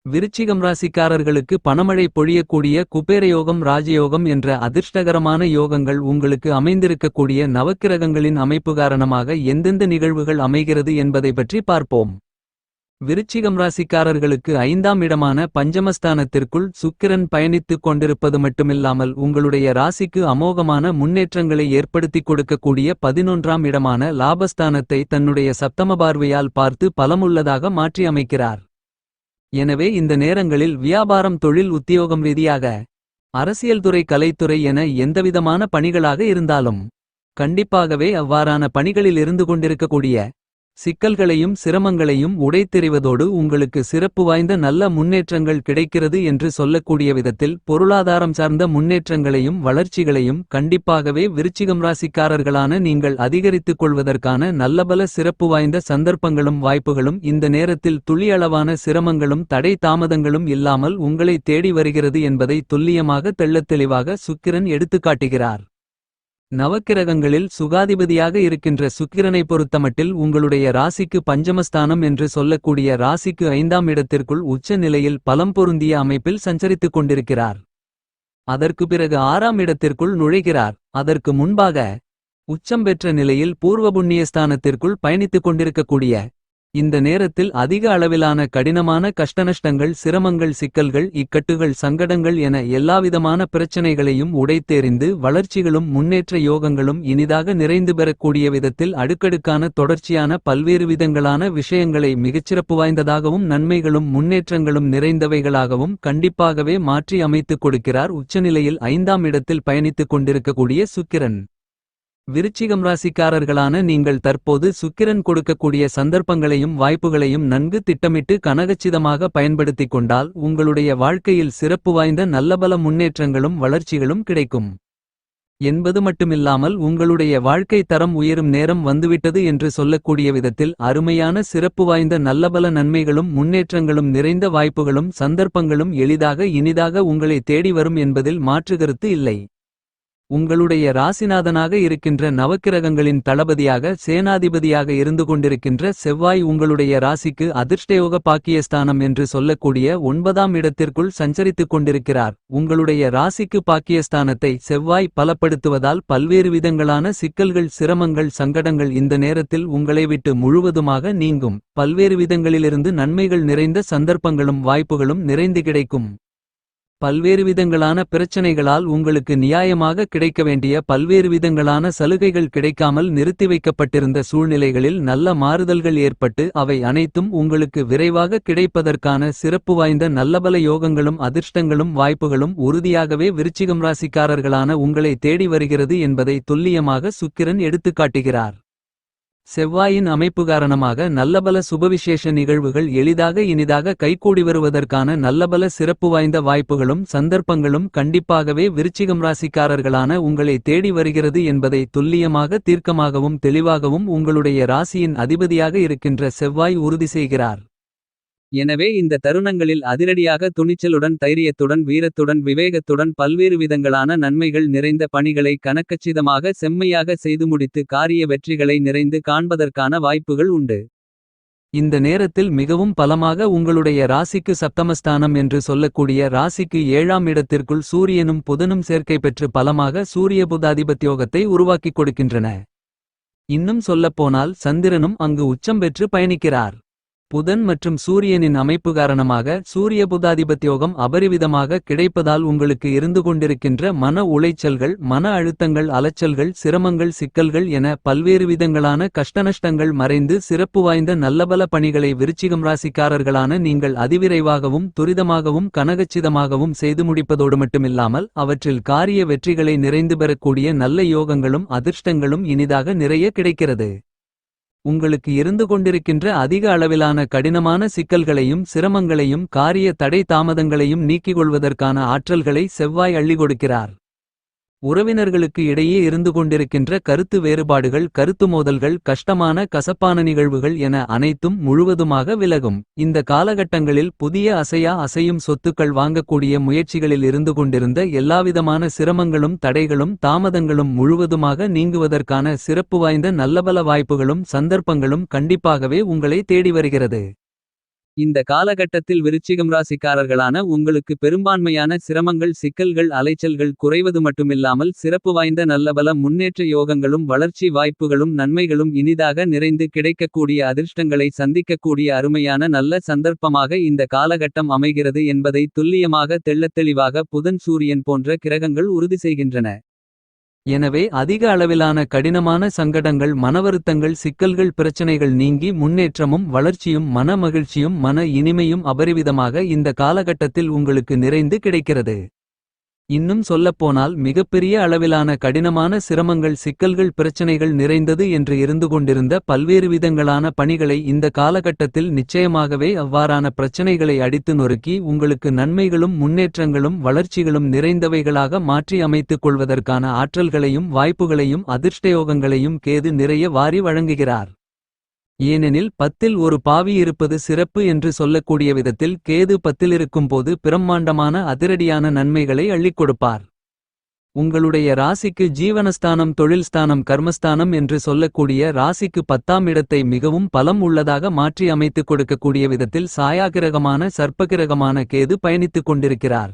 விருச்சிகம் ராசிக்காரர்களுக்கு பணமழை பொழியக்கூடிய குபேரயோகம் ராஜயோகம் என்ற அதிர்ஷ்டகரமான யோகங்கள் உங்களுக்கு அமைந்திருக்கக்கூடிய நவக்கிரகங்களின் அமைப்பு காரணமாக எந்தெந்த நிகழ்வுகள் அமைகிறது என்பதை பற்றி பார்ப்போம். விருச்சிகம் ராசிக்காரர்களுக்கு 5ஆம் இடமான பஞ்சமஸ்தானத்திற்குள் சுக்கிரன் பயணித்துக் கொண்டிருப்பது மட்டுமில்லாமல் உங்களுடைய ராசிக்கு அமோகமான முன்னேற்றங்களை ஏற்படுத்திக் கொடுக்கக்கூடிய 11ஆம் இடமான லாபஸ்தானத்தை தன்னுடைய சப்தம பார்வையால் பார்த்து பலமுள்ளதாக மாற்றி அமைக்கிறார். எனவே இந்த நேரங்களில் வியாபாரம் தொழில் உத்தியோகம் ரீதியாக அரசியல் துறை கலைத்துறை என எந்தவிதமான பணிகளாக இருந்தாலும் கண்டிப்பாகவே அவ்வாறான பணிகளில் இருந்து கொண்டிருக்கக்கூடிய சிக்கல்களையும் சிரமங்களையும் உடைத்தெறிவதோடு உங்களுக்கு சிறப்பு வாய்ந்த நல்ல முன்னேற்றங்கள் கிடைக்கிறது என்று சொல்லக்கூடிய விதத்தில் பொருளாதாரம் சார்ந்த முன்னேற்றங்களையும் வளர்ச்சிகளையும் கண்டிப்பாகவே விருச்சிகம் ராசிக்காரர்களான நீங்கள் அதிகரித்துக் கொள்வதற்கான நல்லபல சிறப்பு வாய்ந்த சந்தர்ப்பங்களும் வாய்ப்புகளும் இந்த நேரத்தில் துளியளவான சிரமங்களும் தடை தாமதங்களும் இல்லாமல் உங்களை தேடி வருகிறது என்பதை துல்லியமாக தெள்ளத்தெளிவாக சுக்கிரன் எடுத்துக்காட்டுகிறார். நவக்கிரகங்களில் சுகாதிபதியாக இருக்கின்ற சுக்கிரனை பொறுத்தமட்டில் உங்களுடைய ராசிக்கு பஞ்சமஸ்தானம் என்று சொல்லக்கூடிய ராசிக்கு 5ஆம் இடத்திற்குள் உச்ச நிலையில் பலம் பொருந்திய அமைப்பில் சஞ்சரித்துக் கொண்டிருக்கிறார். அதற்கு பிறகு 6ஆம் இடத்திற்குள் நுழைகிறார். அதற்கு முன்பாக உச்சம் பெற்ற நிலையில் பூர்வ புண்ணியஸ்தானத்திற்குள் பயணித்துக் கொண்டிருக்கக்கூடிய இந்த நேரத்தில் அதிக அளவிலான கடினமான கஷ்டநஷ்டங்கள் சிரமங்கள் சிக்கல்கள் இக்கட்டுகள் சங்கடங்கள் என எல்லாவிதமான பிரச்சனைகளையும் உடைத்தெறிந்து வளர்ச்சிகளும் முன்னேற்ற யோகங்களும் இனிதாக நிறைந்து பெறக்கூடிய விதத்தில் அடுக்கடுக்கான தொடர்ச்சியான பல்வேறு விதங்களான விஷயங்களை மிகச்சிறப்பு வாய்ந்ததாகவும் நன்மைகளும் முன்னேற்றங்களும் நிறைந்தவைகளாகவும் கண்டிப்பாகவே மாற்றி அமைத்துக் கொடுக்கிறார் உச்சநிலையில் 5ஆம் இடத்தில் பயணித்துக் கொண்டிருக்கக்கூடிய சுக்கிரன். விருச்சிகம் ராசிக்காரர்களான நீங்கள் தற்போது சுக்கிரன் கொடுக்கக்கூடிய சந்தர்ப்பங்களையும் வாய்ப்புகளையும் நன்கு திட்டமிட்டு கனகச்சிதமாக பயன்படுத்திக் கொண்டால் உங்களுடைய வாழ்க்கையில் சிறப்பு வாய்ந்த நல்லபல முன்னேற்றங்களும் வளர்ச்சிகளும் கிடைக்கும் என்பது மட்டுமில்லாமல் உங்களுடைய வாழ்க்கை தரம் உயரும் நேரம் வந்துவிட்டது என்று சொல்லக்கூடிய விதத்தில் அருமையான சிறப்பு வாய்ந்த நல்லபல நன்மைகளும் முன்னேற்றங்களும் நிறைந்த வாய்ப்புகளும் சந்தர்ப்பங்களும் எளிதாக இனிதாக உங்களை தேடி வரும் என்பதில் மாற்றுகருத்து இல்லை. உங்களுடைய ராசிநாதனாக இருக்கின்ற நவக்கிரகங்களின் தளபதியாக சேனாதிபதியாக இருந்து கொண்டிருக்கின்ற செவ்வாய் உங்களுடைய ராசிக்கு அதிர்ஷ்டயோக பாக்கியஸ்தானம் என்று சொல்லக்கூடிய 9ஆம் இடத்திற்குள் சஞ்சரித்துக் கொண்டிருக்கிறார். உங்களுடைய ராசிக்கு பாக்கியஸ்தானத்தை செவ்வாய் பலப்படுத்துவதால் பல்வேறு விதங்களான சிக்கல்கள் சிரமங்கள் சங்கடங்கள் இந்த நேரத்தில் உங்களை விட்டு முழுவதுமாக நீங்கும். பல்வேறு விதங்களிலிருந்து நன்மைகள் நிறைந்த சந்தர்ப்பங்களும் வாய்ப்புகளும் நிறைந்து கிடைக்கும். பல்வேறு விதங்களான பிரச்சனைகளால் உங்களுக்கு நியாயமாக கிடைக்க வேண்டிய பல்வேறு விதங்களான சலுகைகள் கிடைக்காமல் நிறுத்தி வைக்கப்பட்டிருந்த சூழ்நிலைகளில் நல்ல மாறுதல்கள் ஏற்பட்டு அவை அனைத்தும் உங்களுக்கு விரைவாக கிடைப்பதற்கான சிறப்பு வாய்ந்த நல்லபல யோகங்களும் அதிர்ஷ்டங்களும் வாய்ப்புகளும் உறுதியாகவே விருச்சிகம் ராசிக்காரர்களான உங்களை தேடி வருகிறது என்பதை துல்லியமாக சுக்கிரன் எடுத்துக்காட்டுகிறார். செவ்வாயின் அமைப்பு காரணமாக நல்லபல சுபவிசேஷ நிகழ்வுகள் எளிதாக இனிதாக கைகூடி வருவதற்கான நல்லபல சிறப்பு வாய்ந்த வாய்ப்புகளும் சந்தர்ப்பங்களும் கண்டிப்பாகவே விருச்சிகம் ராசிக்காரர்களான உங்களை தேடி வருகிறது என்பதை துல்லியமாக தீர்க்கமாகவும் தெளிவாகவும் உங்களுடைய ராசியின் அதிபதியாக இருக்கின்ற செவ்வாய் உறுதி செய்கிறார். எனவே இந்த தருணங்களில் அதிரடியாக துணிச்சலுடன் தைரியத்துடன் வீரத்துடன் விவேகத்துடன் பல்வேறு விதங்களான நன்மைகள் நிறைந்த பணிகளை கனக்கச்சிதமாக செம்மையாக செய்து முடித்து காரிய வெற்றிகளை நிறைந்து காண்பதற்கான வாய்ப்புகள் உண்டு. இந்த நேரத்தில் மிகவும் பலமாக உங்களுடைய ராசிக்கு சப்தமஸ்தானம் என்று சொல்லக்கூடிய ராசிக்கு 7ஆம் இடத்திற்குள் சூரியனும் புதனும் சேர்க்கை பெற்று பலமாக சூரிய புதாதிபத்தியோகத்தை உருவாக்கிக் கொடுக்கின்றன. இன்னும் சொல்லப்போனால் சந்திரனும் அங்கு உச்சம் பெற்று பயணிக்கிறார். புதன் மற்றும் சூரியனின் அமைப்பு காரணமாக சூரிய புதாதிபத்தியோகம் அபரிவிதமாக கிடைப்பதால் உங்களுக்கு இருந்து கொண்டிருக்கின்ற மன உளைச்சல்கள் மன அழுத்தங்கள் அலைச்சல்கள் சிரமங்கள் சிக்கல்கள் என பல்வேறு விதங்களான கஷ்டநஷ்டங்கள் மறைந்து சிறப்பு வாய்ந்த நல்லபல பணிகளை விருச்சிகம் ராசிக்காரர்களான நீங்கள் அதிவிரைவாகவும் துரிதமாகவும் கனகச்சிதமாகவும் செய்து முடிப்பதோடு மட்டுமில்லாமல் அவற்றில் காரிய வெற்றிகளை நிறைந்து பெறக்கூடிய நல்ல யோகங்களும் அதிர்ஷ்டங்களும் இனிதாக நிறைய கிடைக்கிறது. உங்களுக்கு இருந்து கொண்டிருக்கின்ற அதிக அளவிலான கடினமான சிக்கல்களையும் சிரமங்களையும் காரிய தடை தாமதங்களையும் நீக்கிக் கொள்வதற்கான ஆற்றல்களை செவ்வாய் அள்ளி கொடுக்கிறார். உறவினர்களுக்கு இடையே இருந்து கொண்டிருக்கின்ற கருத்து வேறுபாடுகள் கருத்து மோதல்கள் கஷ்டமான கசப்பான நிகழ்வுகள் என அனைத்தும் முழுவதுமாக விலகும். இந்த காலகட்டங்களில் புதிய அசையும் சொத்துக்கள் வாங்கக்கூடிய முயற்சிகளில் இருந்து கொண்டிருந்த எல்லாவிதமான சிரமங்களும் தடைகளும் தாமதங்களும் முழுவதுமாக நீங்குவதற்கான சிறப்பு வாய்ந்த நல்லபல வாய்ப்புகளும் சந்தர்ப்பங்களும் கண்டிப்பாகவே உங்களை தேடி வருகிறது. இந்த காலகட்டத்தில் விருச்சிகம் ராசிக்காரர்களான உங்களுக்கு பெரும்பான்மையான சிரமங்கள் சிக்கல்கள் அலைச்சல்கள் குறைவது மட்டுமில்லாமல் சிறப்பு வாய்ந்த நல்லபல முன்னேற்ற யோகங்களும் வளர்ச்சி வாய்ப்புகளும் நன்மைகளும் இனிதாக நிறைந்து கிடைக்கக்கூடிய அதிர்ஷ்டங்களை சந்திக்கக்கூடிய அருமையான நல்ல சந்தர்ப்பமாக இந்த காலகட்டம் அமைகிறது என்பதை துல்லியமாக தெள்ளத்தெளிவாக புதன் சூரியன் போன்ற கிரகங்கள் உறுதி செய்கின்றன. எனவே அதிக அளவிலான கடினமான சங்கடங்கள் மனவருத்தங்கள் சிக்கல்கள் பிரச்சனைகள் நீங்கி முன்னேற்றமும் வளர்ச்சியும் மன மகிழ்ச்சியும் மன இனிமையும் அபரிவிதமாக இந்த காலகட்டத்தில் உங்களுக்கு நிறைந்து கிடைக்கிறது. இன்னும் சொல்லப்போனால் மிகப்பெரிய அளவிலான கடினமான சிரமங்கள் சிக்கல்கள் பிரச்சனைகள் நிறைந்தது என்று இருந்து கொண்டிருந்த பல்வேறு விதங்களான பணிகளை இந்த காலகட்டத்தில் நிச்சயமாகவே அவ்வாறான பிரச்சனைகளை அடித்து நொறுக்கி உங்களுக்கு நன்மைகளும் முன்னேற்றங்களும் வளர்ச்சிகளும் நிறைந்தவைகளாக மாற்றி அமைத்துக் கொள்வதற்கான ஆற்றல்களையும் வாய்ப்புகளையும் அதிர்ஷ்டயோகங்களையும் கேது நிறைய வாரி வழங்குகிறார். ஏனெனில் 10ல் ஒரு பாவி இருப்பது சிறப்பு என்று சொல்லக்கூடிய விதத்தில் கேது 10ல் இருக்கும்போது பிரம்மாண்டமான அதிரடியான நன்மைகளை அள்ளிக் கொடுப்பார். உங்களுடைய ராசிக்கு ஜீவனஸ்தானம் தொழில்ஸ்தானம் கர்மஸ்தானம் என்று சொல்லக்கூடிய ராசிக்கு 10ஆம் இடத்தை மிகவும் பலம் உள்ளதாக மாற்றி அமைத்துக் கொடுக்கக்கூடிய விதத்தில் சாயாகிரகமான சர்ப்பகிரகமான கேது பயணித்துக் கொண்டிருக்கிறார்.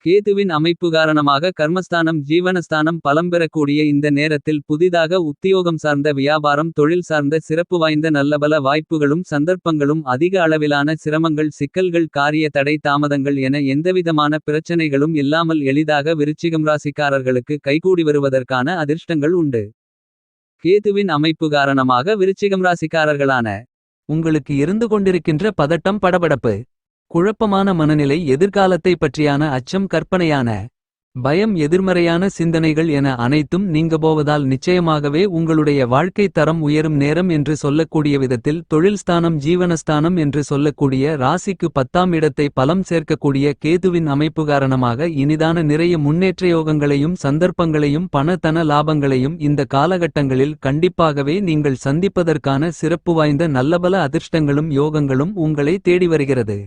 கேதுவின் அமைப்பு காரணமாக கர்மஸ்தானம் ஜீவனஸ்தானம் பலம் பெறக்கூடிய இந்த நேரத்தில் புதிதாக உத்தியோகம் சார்ந்த வியாபாரம் தொழில் சார்ந்த சிறப்பு வாய்ந்த நல்லபல வாய்ப்புகளும் சந்தர்ப்பங்களும் அதிக அளவிலான சிரமங்கள் சிக்கல்கள் காரிய தடை தாமதங்கள் என எந்தவிதமான பிரச்சனைகளும் இல்லாமல் எளிதாக விருச்சிகம் ராசிக்காரர்களுக்கு கைகூடி வருவதற்கான அதிர்ஷ்டங்கள் உண்டு. கேதுவின் அமைப்பு காரணமாக விருச்சிகம் ராசிக்காரர்களான உங்களுக்கு இருந்து கொண்டிருக்கின்ற பதட்டம் படபடப்பு குழப்பமான மனநிலை எதிர்காலத்தை பற்றியான அச்சம் கற்பனையான பயம் எதிர்மறையான சிந்தனைகள் என அனைத்தும் நீங்க போவதால் நிச்சயமாகவே உங்களுடைய வாழ்க்கை தரம் உயரும் நேரம் என்று சொல்லக்கூடிய விதத்தில் தொழில்ஸ்தானம் ஜீவனஸ்தானம் என்று சொல்லக்கூடிய ராசிக்கு 10ஆம் இடத்தை பலம் சேர்க்கக்கூடிய கேதுவின் அமைப்பு காரணமாக இனிதான நிறைய முன்னேற்ற யோகங்களையும் சந்தர்ப்பங்களையும் பண தன லாபங்களையும் இந்த காலகட்டங்களில் கண்டிப்பாகவே நீங்கள் சந்திப்பதற்கான சிறப்பு வாய்ந்த நல்லபல அதிர்ஷ்டங்களும் யோகங்களும் உங்களை தேடி வருகிறது.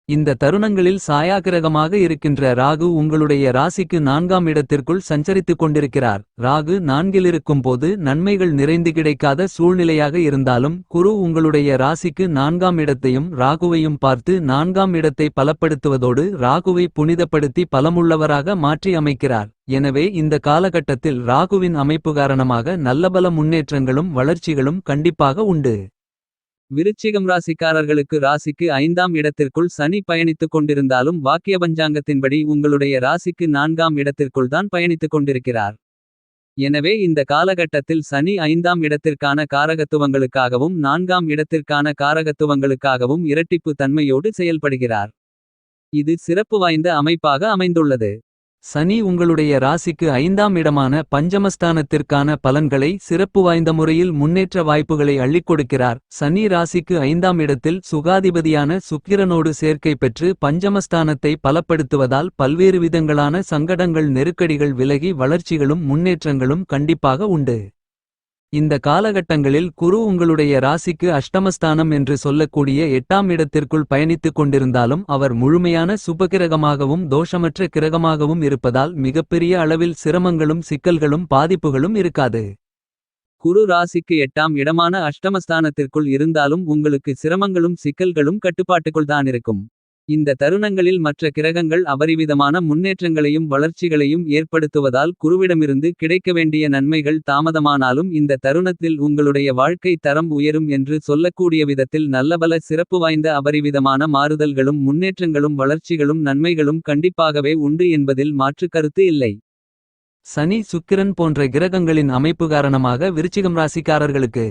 இந்த தருணங்களில் சாயாகிரகமாக இருக்கின்ற ராகு உங்களுடைய ராசிக்கு 4ஆம் இடத்திற்குள் சஞ்சரித்துக் கொண்டிருக்கிறார். ராகு 4இல் இருக்கும்போது நன்மைகள் நிறைந்து கிடைக்காத சூழ்நிலையாக இருந்தாலும் குரு உங்களுடைய ராசிக்கு 4ஆம் இடத்தையும் ராகுவையும் பார்த்து 4ஆம் இடத்தை பலப்படுத்துவதோடு ராகுவை புனிதப்படுத்தி பலமுள்ளவராக மாற்றி அமைக்கிறார். எனவே இந்த காலகட்டத்தில் ராகுவின் அமைப்பு காரணமாக நல்லபல முன்னேற்றங்களும் வளர்ச்சிகளும் கண்டிப்பாக உண்டு. விருச்சிகம் ராசிக்காரர்களுக்கு ராசிக்கு 5ஆம் இடத்திற்குள் சனி பயணித்துக் கொண்டிருந்தாலும் வாக்கிய பஞ்சாங்கத்தின்படி உங்களுடைய ராசிக்கு 4ஆம் இடத்திற்குள் தான் பயணித்துக் கொண்டிருக்கிறார். எனவே இந்த காலகட்டத்தில் சனி 5ஆம் இடத்திற்கான காரகத்துவங்களுக்காகவும் 4ஆம் இடத்திற்கான காரகத்துவங்களுக்காகவும் இரட்டிப்பு தன்மையோடு செயல்படுகிறார். இது சிறப்பு வாய்ந்த அமைப்பாக அமைந்துள்ளது. சனி உங்களுடைய ராசிக்கு 5ஆம் இடமான பஞ்சமஸ்தானத்திற்கான பலன்களை சிறப்பு வாய்ந்த முறையில் முன்னேற்ற வாய்ப்புகளை அள்ளிக் கொடுக்கிறார். சனி ராசிக்கு 5ஆம் இடத்தில் சுகாதிபதியான சுக்கிரனோடு சேர்க்கை பெற்று பஞ்சமஸ்தானத்தை பலப்படுத்துவதால் பல்வேறு விதங்களான சங்கடங்கள் நெருக்கடிகள் விலகி வளர்ச்சிகளும் முன்னேற்றங்களும் கண்டிப்பாக உண்டு. இந்த காலகட்டங்களில் குரு உங்களுடைய ராசிக்கு அஷ்டமஸ்தானம் என்று சொல்லக்கூடிய 8ஆம் இடத்திற்குள் பயணித்துக் கொண்டிருந்தாலும் அவர் முழுமையான சுபகிரகமாகவும் தோஷமற்ற கிரகமாகவும் இருப்பதால் மிகப்பெரிய அளவில் சிரமங்களும் சிக்கல்களும் பாதிப்புகளும் இருக்காது. குரு ராசிக்கு 8ஆம் இடமான அஷ்டமஸ்தானத்திற்குள் இருந்தாலும் உங்களுக்கு சிரமங்களும் சிக்கல்களும் கட்டுப்பாட்டுக்குள் தான் இருக்கும். இந்த தருணங்களில் மற்ற கிரகங்கள் அபரிவிதமான முன்னேற்றங்களையும் வளர்ச்சிகளையும் ஏற்படுத்துவதால் குருவிடமிருந்து கிடைக்க வேண்டிய நன்மைகள் தாமதமானாலும் இந்த தருணத்தில் உங்களுடைய வாழ்க்கை தரம் உயரும் என்று சொல்லக்கூடிய விதத்தில் நல்லபல சிறப்பு வாய்ந்த அபரிவிதமான மாறுதல்களும் முன்னேற்றங்களும் வளர்ச்சிகளும் நன்மைகளும் கண்டிப்பாகவே உண்டு என்பதில் மாற்று கருத்து இல்லை. சனி சுக்கிரன் போன்ற கிரகங்களின் அமைப்பு காரணமாக விருச்சிகம் ராசிக்காரர்களுக்கு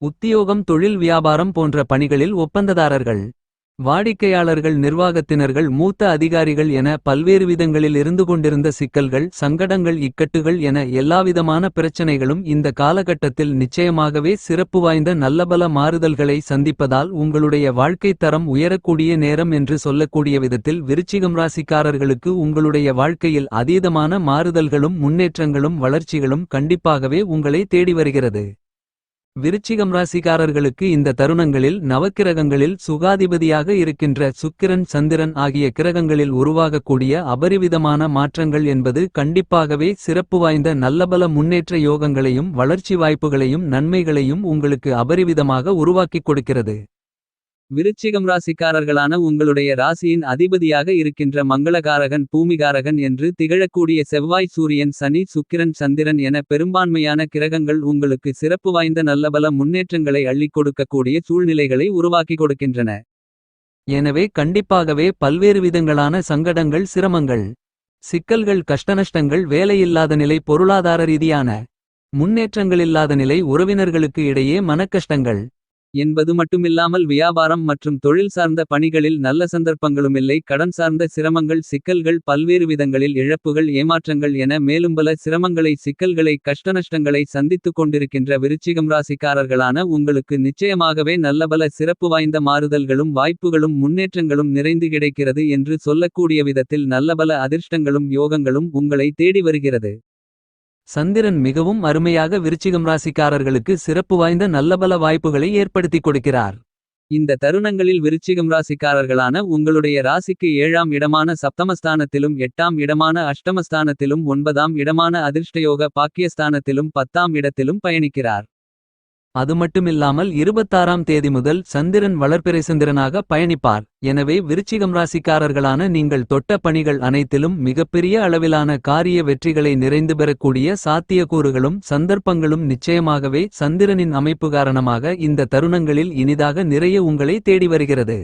உத்தியோகம் தொழில் வியாபாரம் போன்ற பணிகளில் ஒப்பந்ததாரர்கள் வாடிக்கையாளர்கள் நிர்வாகத்தினர்கள் மூத்த அதிகாரிகள் என பல்வேறு விதங்களில் இருந்து கொண்டிருந்த சிக்கல்கள் சங்கடங்கள் இக்கட்டுகள் என எல்லாவிதமான பிரச்சனைகளும் இந்த காலகட்டத்தில் நிச்சயமாகவே சிறப்பு வாய்ந்த நல்லபல மாறுதல்களை சந்திப்பதால் உங்களுடைய வாழ்க்கை தரம் உயரக்கூடிய நேரம் என்று சொல்லக்கூடிய விதத்தில் விருச்சிகம் ராசிக்காரர்களுக்கு உங்களுடைய வாழ்க்கையில் அதீதமான மாறுதல்களும் முன்னேற்றங்களும் வளர்ச்சிகளும் கண்டிப்பாகவே உங்களை தேடி வருகிறது. விருச்சிகம் ராசிக்காரர்களுக்கு இந்த தருணங்களில் நவக்கிரகங்களில் சுகாதிபதியாக இருக்கின்ற சுக்கிரன் சந்திரன் ஆகிய கிரகங்களில் உருவாகக்கூடிய அபரிவிதமான மாற்றங்கள் என்பது கண்டிப்பாகவே சிறப்பு வாய்ந்த நல்லபல முன்னேற்ற யோகங்களையும் வளர்ச்சி வாய்ப்புகளையும் நன்மைகளையும் உங்களுக்கு அபரிவிதமாக உருவாக்கிக் கொடுக்கிறது. விருச்சிகம் ராசிக்காரர்களான உங்களுடைய ராசியின் அதிபதியாக இருக்கின்ற மங்களகாரகன் பூமிகாரகன் என்று திகழக்கூடிய செவ்வாய் சூரியன் சனி சுக்கிரன் சந்திரன் என பெரும்பான்மையான கிரகங்கள் உங்களுக்கு சிறப்பு வாய்ந்த நல்லபல முன்னேற்றங்களை அள்ளிக் கொடுக்கக்கூடிய சூழ்நிலைகளை உருவாக்கி கொடுக்கின்றன. எனவே கண்டிப்பாகவே பல்வேறு விதங்களான சங்கடங்கள் சிரமங்கள் சிக்கல்கள் கஷ்டநஷ்டங்கள் வேலையில்லாத நிலை பொருளாதார ரீதியான முன்னேற்றங்களில்லாத நிலை உறவினர்களுக்கு இடையே மனக்கஷ்டங்கள் என்பது மட்டுமில்லாமல் வியாபாரம் மற்றும் தொழில் சார்ந்த பணிகளில் நல்ல சந்தர்ப்பங்களுமில்லை. கடன் சார்ந்த சிரமங்கள் சிக்கல்கள் பல்வேறு விதங்களில் இழப்புகள் ஏமாற்றங்கள் என மேலும்பல சிரமங்களை சிக்கல்களை கஷ்டநஷ்டங்களை சந்தித்துக் கொண்டிருக்கின்ற விருச்சிகம் ராசிக்காரர்களான உங்களுக்கு நிச்சயமாகவே நல்லபல சிறப்பு வாய்ந்த மாறுதல்களும் வாய்ப்புகளும் முன்னேற்றங்களும் நிறைந்து கிடைக்கிறது என்று சொல்லக்கூடிய விதத்தில் நல்லபல அதிர்ஷ்டங்களும் யோகங்களும் உங்களை தேடி வருகிறது. சந்திரன் மிகவும் அருமையாக விருச்சிகம் ராசிக்காரர்களுக்கு சிறப்பு வாய்ந்த நல்லபல வாய்ப்புகளை ஏற்படுத்திக் கொடுக்கிறார். இந்த தருணங்களில் விருச்சிகம் ராசிக்காரர்களான உங்களுடைய ராசிக்கு 7ஆம் இடமான சப்தமஸ்தானத்திலும் 8ஆம் இடமான அஷ்டமஸ்தானத்திலும் 9ஆம் இடமான அதிர்ஷ்டயோக பாக்கியஸ்தானத்திலும் 10ஆம் இடத்திலும் பயணிக்கிறார். அது மட்டுமில்லாமல் 26ஆம் தேதி முதல் சந்திரன் வளர்பிறை சந்திரனாக பயணிப்பார். எனவே விருச்சிகம் ராசிக்காரர்களான நீங்கள் தொட்ட பணிகள் அனைத்திலும் மிகப்பெரிய அளவிலான காரிய வெற்றிகளை நிறைந்து பெறக்கூடிய சாத்தியக்கூறுகளும் சந்தர்ப்பங்களும் நிச்சயமாகவே சந்திரனின் அமைப்பு காரணமாக இந்த தருணங்களில் இனிதாக நிறைய உங்களை தேடி வருகிறது.